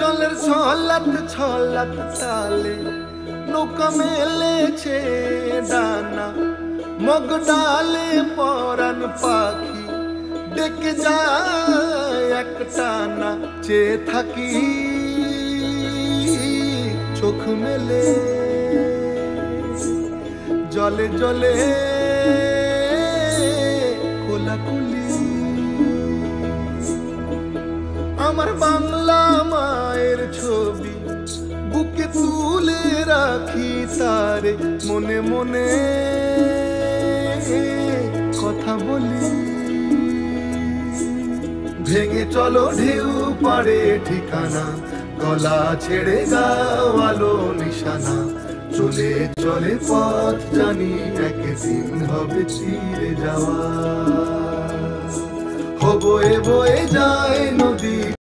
জলের ছলাত ছলাত তালে নৌকা মেলেছে ডানা, মগ ডালে পরাণ পাখি ডেকে যায় এক টানা। চেয়ে থাকি চোখ মেলে, জলে জলে কোলাকুলি। আমার বাংলা মায়ের ছবি বুকে তুলে রাখি তারে, মনে মনে কথা বলি। ভেঙে চলো ঢেউ পাড়ে ঠিকানা, গলা ছেড়ে গাওয়ালো নিশানা। চলে চলে পথ জানি একদিন হবে চিরে যাওয়া। বয়ে বয়ে যায় নদী